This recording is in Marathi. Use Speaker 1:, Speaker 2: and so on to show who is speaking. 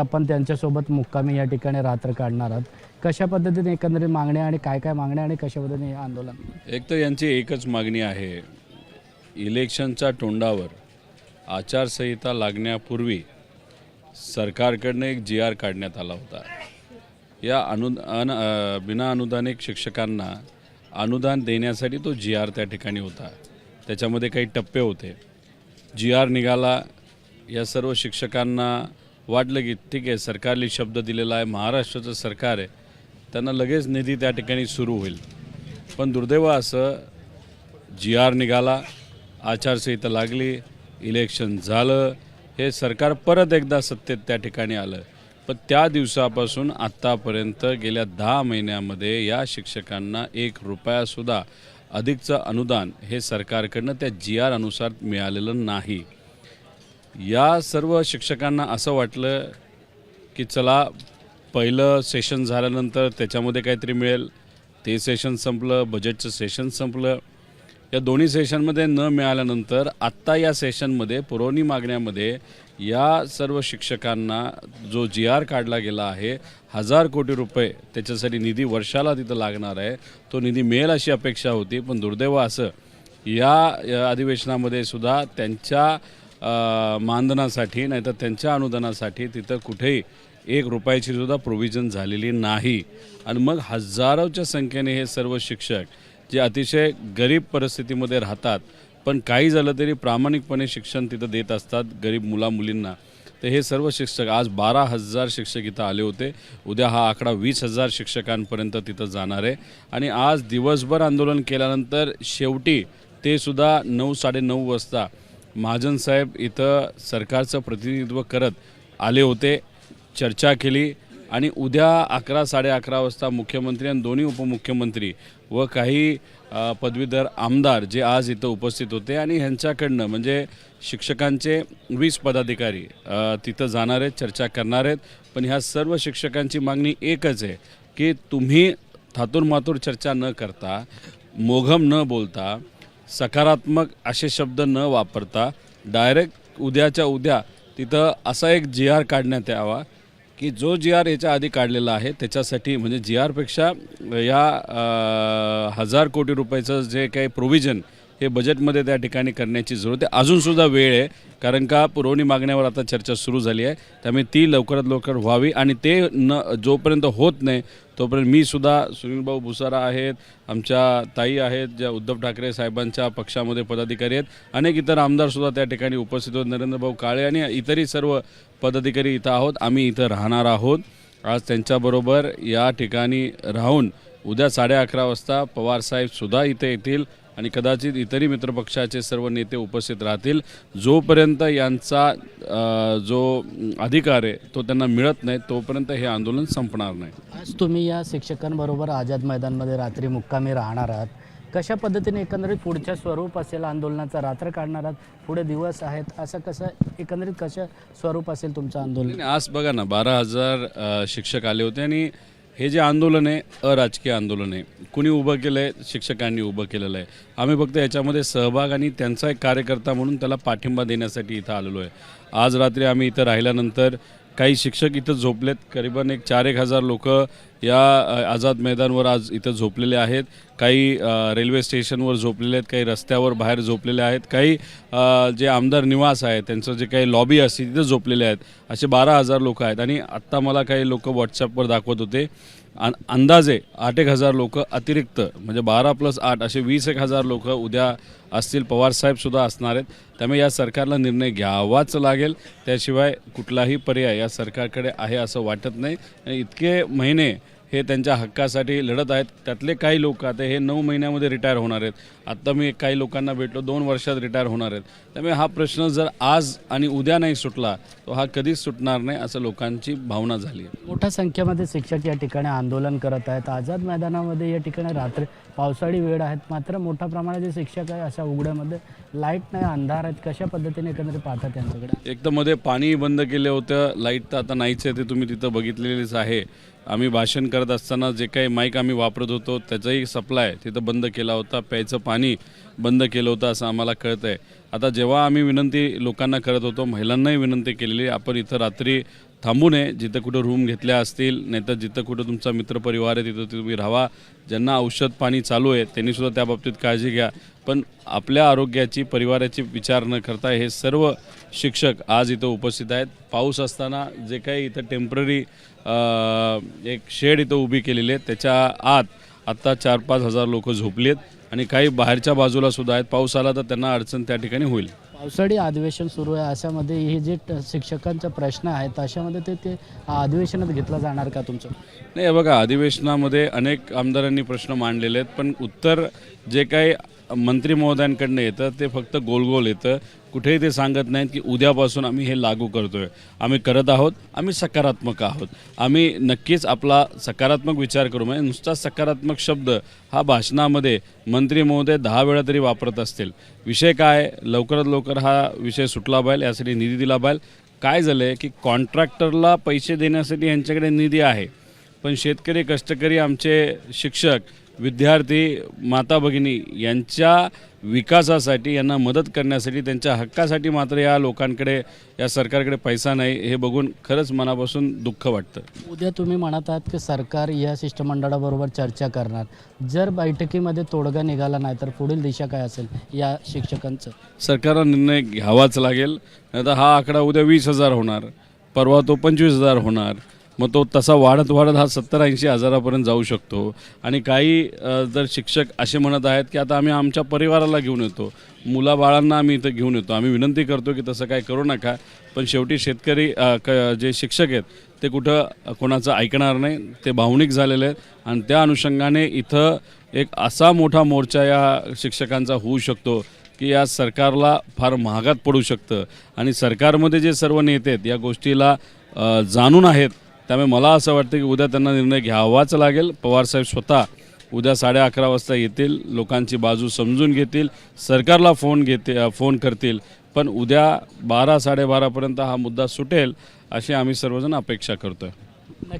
Speaker 1: आपण त्यांच्यासोबत मुक्कामी या ठिकाणी रात्र काढणार आहात. कशा पद्धतीने एकंदरीत मागण्या आणि काय काय मागण्या आणि कशा पद्धतीने हे आंदोलन?
Speaker 2: एक तर यांची एकच मागणी आहे, इलेक्शनच्या तोंडावर आचारसंहिता लागण्यापूर्वी सरकारकडनं एक GR काढण्यात आला होता. या बिना अनुदानित शिक्षकांना अनुदान देण्यासाठी तो GR त्या ठिकाणी होता. त्याच्यामध्ये काही टप्पे होते. GR निघाला. या सर्व शिक्षकांना वाटलं की ठीक आहे, सरकारने शब्द दिलेला आहे, महाराष्ट्राचं सरकार आहे, त्यांना लगेच निधी त्या ठिकाणी सुरू होईल. पण दुर्दैव असं GR निघाला, आचारसंहिता लागली, इलेक्शन झालं, हे सरकार परत एकदा सत्तेत त्या ठिकाणी आलं. पण त्या दिवसापासून आत्तापर्यंत गेल्या 10 महिन्यामध्ये या शिक्षकांना 1 रुपयासुद्धा अधिकचं अनुदान हे सरकारकडनं त्या GR अनुसार मिळालेलं नाही. या सर्व शिक्षकांना असं वाटलं की चला, पहिलं सेशन झाल्यानंतर त्याच्यामध्ये काहीतरी मिळेल. ते सेशन संपलं, बजेटचं सेशन संपलं. या दोन्ही सेशनमध्ये न मिळाल्यानंतर आत्ता या सेशनमध्ये पुरवणी मागण्यामध्ये या सर्व शिक्षकांना जो GR काढला गेला आहे, 1000 कोटी रुपये त्याच्यासाठी निधी वर्षाला तिथं लागणार आहे, तो निधी मिळेल अशी अपेक्षा होती. पण दुर्दैव असं या अधिवेशनामध्ये सुद्धा त्यांच्या मानधनासाठी नाहीतर त्यांच्या अनुदानासाठी तिथं कुठेही 1 रुपयाची सुद्धा प्रोव्हिजन झालेली नाही. आणि मग हजारोच्या संख्येने हे सर्व शिक्षक जे अतिशय गरीब परिस्थितीमध्ये राहतात, पण काही झालं तरी प्रामाणिकपणे शिक्षण तिथं देत असतात गरीब मुलामुलींना. तर हे सर्व शिक्षक आज 12,000 शिक्षक इथं आले होते. उद्या हा आकडा 20,000 शिक्षकांपर्यंत तिथं जाणार आहे. आणि आज दिवसभर आंदोलन केल्यानंतर शेवटी ते सुद्धा 9-9:30 वाजता महाजन साहेब इथं सरकारचं प्रतिनिधित्व करत आले होते, चर्चा केली. आणि उद्या 11-11:30 वाजता मुख्यमंत्री आणि दोन्ही उपमुख्यमंत्री व काही पदवीधर आमदार जे आज इथं उपस्थित होते आणि ह्यांच्याकडनं म्हणजे शिक्षकांचे 20 पदाधिकारी तिथं जाणार आहेत, चर्चा करणार आहेत. पण ह्या सर्व शिक्षकांची मागणी एकच आहे की तुम्ही थातूरमातूर चर्चा न करता, मोघम न बोलता, सकारात्मक असे शब्द न वापरता डायरेक्ट उद्याच्या उद्या तिथं असा एक GR काढण्यात यावा की जो GR याच्या आधी काढलेला आहे त्याच्यासाठी म्हणजे GRपेक्षा या 1000 कोटी रुपयाचं जे काही प्रोव्हिजन हे बजेटमध्ये त्या ठिकाणी करण्याची जरूरत आहे. अजूनसुद्धा वेळ आहे, कारण का पुरवणी मागण्यावर आता चर्चा सुरू झाली आहे. त्यामुळे ती लवकरात लवकर व्हावी. आणि ते जोपर्यंत होत नाही तोपर्यंत मी सुद्धा, सुनीलभाऊ भुसारा आहेत, आमच्या ताई आहेत ज्या उद्धव ठाकरे साहेबांच्या पक्षामध्ये पदाधिकारी आहेत, अनेक इतर आमदारसुद्धा त्या ठिकाणी उपस्थित होत, नरेंद्रभाऊ काळे आणि इतरही सर्व पदाधिकारी इथं आहोत. आम्ही इथं राहणार आहोत. आज त्यांच्याबरोबर या ठिकाणी राहून उद्या 11:30 वाजता पवारसाहेबसुद्धा इथे येतील आणि कदाचित इतरही मित्रपक्षाचे सर्व नेते उपस्थित राहतील. जोपर्यंत यांचा जो अधिकार आहे तो त्यांना मिळत नाही तोपर्यंत हे आंदोलन संपणार नाही.
Speaker 1: आज तुम्ही या शिक्षकांबरोबर आझाद मैदानमध्ये रात्री मुक्कामी राहणार आहात. कशा पद्धतीने एकंदरीत पुढच्या स्वरूप असेल आंदोलनाचा? रात्र काढणार आहात, पुढे दिवस आहेत, असं कसं एकंदरीत कसं स्वरूप असेल तुमचं आंदोलन?
Speaker 2: आज बघा ना, 12,000 शिक्षक आले होते आणि हे जे आंदोलन आहे अराजकीय आंदोलन आहे. कुणी उभं केलं आहे? शिक्षकांनी उभं केलेलं आहे. आम्ही फक्त याच्यामध्ये सहभाग आणि त्यांचा एक कार्यकर्ता म्हणून त्याला पाठिंबा देण्यासाठी इथं आलेलो आहे. आज रात्री आम्ही इथं राहिल्यानंतर काही शिक्षक इथं झोपलेत. करीबन 4-1 हजार लोक या आझाद मैदानवर आज इथं झोपलेले आहेत. काही रेल्वे स्टेशनवर झोपलेले आहेत, काही रस्त्यावर बाहेर झोपलेले आहेत, काही जे आमदार निवास आहे त्यांचं जे काही लॉबी असते तिथं झोपलेले आहेत. असे 12,000 लोक आहेत. आणि आत्ता मला काही लोक व्हॉट्सॲपवर दाखवत होते अंदाजे 8-1 हजार लोक अतिरिक्त, म्हणजे 12+8 असे 20-1 हजार लोक उद्या असतील. पवारसाहेबसुद्धा असणार आहेत. त्यामुळे या सरकारला निर्णय घ्यावाच लागेल. त्याशिवाय कुठलाही पर्याय या सरकारकडे आहे असं वाटत नाही. इतके महिने हे त्यांच्या हक्कासाठी लढत आहेत. त्यातले काही लोक आता हे 9 महिन्यामध्ये रिटायर होणार आहेत. आत्ता मी काही लोकांना भेटलो 2 वर्षात रिटायर होणार आहेत. त्यामुळे हा प्रश्न जर आज आणि उद्या नाही सुटला तो हा कधीच सुटणार नाही असं लोकांची भावना झाली आहे.
Speaker 1: मोठ्या संख्येमध्ये शिक्षक या ठिकाणी आंदोलन करत आहेत. आझाद मैदानामध्ये या ठिकाणी रात्री पावसाळी वेळ आहेत, मात्र मोठ्या प्रमाणात जे शिक्षक आहे अशा उघड्यामध्ये लाईट नाही, अंधार आहेत. कशा पद्धतीने एकंदरीत पाहतात त्यांच्याकडे?
Speaker 2: एक तर मध्ये पाणी बंद केलं होतं, लाईट तर आता नाहीच आहे, ते तुम्ही तिथं बघितलेलीच आहे. आम्ही भाषण करत असताना जे काही माईक आम्ही वापरत होतो त्याचाही सप्लाय तिथं बंद केला होता, प्यायचं पाणी बंद केलं होतं असं आम्हाला कळतं आहे. आता जेव्हा आम्ही विनंती लोकांना करत होतो, महिलांनाही विनंती केलेली, आपण इथं रात्री थांबू नये. जिथं कुठं रूम घेतल्या असतील, नाहीतर जिथं कुठं तुमचा मित्रपरिवार आहे तिथं तुम्ही राहा. ज्यांना औषध पाणी चालू आहे त्यांनीसुद्धा त्या बाबतीत काळजी घ्या. पण आपल्या आरोग्याची, परिवाराची विचार न करता हे सर्व शिक्षक आज इथं उपस्थित आहेत. पाऊस असताना जे काही इथं टेम्पररी एक शेड इथं उभी केलेली आहे, त्याच्या आत आत्ता 4-5 हजार लोक झोपली आहेत आणि काही बाहेरच्या बाजूला सुद्धा आहेत. पाऊस आला तर त्यांना अडचण त्या ठिकाणी होईल.
Speaker 1: पावसाळी अधिवेशन सुरू आहे, अशामध्ये हे जे शिक्षकांचे प्रश्न आहेत अशामध्ये ते अधिवेशनात घेतलं जाणार का तुमचं?
Speaker 2: नाही, हे बघा, अधिवेशनामध्ये अनेक आमदारांनी प्रश्न मांडलेले आहेत, पण उत्तर जे काही मंत्री महोदयांकडनं येतं ते फक्त गोल येतं. कुठेही ते सांगत नाहीत की उद्यापासून आम्ही हे लागू करतोय. आम्ही करत आहोत, आम्ही सकारात्मक आहोत. आम्ही नक्कीच आपला सकारात्मक विचार करू. म्हणजे नुसता सकारात्मक शब्द हा भाषणामध्ये मंत्री महोदय 10 वेळा तरी वापरत असतील. विषय काय, लवकरात लवकर हा विषय सुटला पाहिजे, यासाठी निधी दिला पाहिजे. काय झालं आहे की कॉन्ट्रॅक्टरला पैसे देण्यासाठी यांच्याकडे निधी आहे, पण शेतकरी, कष्टकरी, आमचे शिक्षक, विद्यार्थी, माता भगिनी यांच्या विकासासाठी, यांना मदत करण्यासाठी, त्यांच्या हक्कासाठी मात्र या लोकांकडे, या सरकारकडे पैसा नाही. हे बघून खरंच मनापासून दुःख वाटतं.
Speaker 1: उद्या तुम्ही म्हणत आहात की सरकार या शिष्टमंडळाबरोबर चर्चा करणार. जर बैठकीमध्ये तोडगा निघाला नाही तर पुढील दिशा काय असेल या शिक्षकांचं?
Speaker 2: सरकारला निर्णय घ्यावाच लागेल. नाहीतर हा आकडा उद्या 20,000 होणार, परवा तो 25,000 होणार. मग तो तसा वाढत हा 70-80 हजारापर्यंत जाऊ शकतो. आणि काही जर शिक्षक असे म्हणत आहेत की आता आम्ही आमच्या परिवाराला घेऊन येतो, मुलाबाळांना आम्ही इथं घेऊन येतो. आम्ही विनंती करतो की तसं काय करू नका. पण शेवटी शेतकरी जे शिक्षक आहेत ते कुठं कोणाचं ऐकणार नाही. ते भावनिक झालेले आहेत आणि त्या अनुषंगाने इथं एक असा मोठा मोर्चा या शिक्षकांचा होऊ शकतो की या सरकारला फार महागात पडू शकतं. आणि सरकारमध्ये जे सर्व नेते आहेत या गोष्टीला जाणून आहेत. त्यामुळे मला असं वाटतं की उद्या त्यांना निर्णय घ्यावाच लागेल. पवारसाहेब स्वतः उद्या 11:30 वाजता येतील, लोकांची बाजू समजून घेतील, सरकारला फोन करतील. पण उद्या 12-12:30पर्यंत हा मुद्दा सुटेल अशी आम्ही सर्वजण अपेक्षा करतो आहे.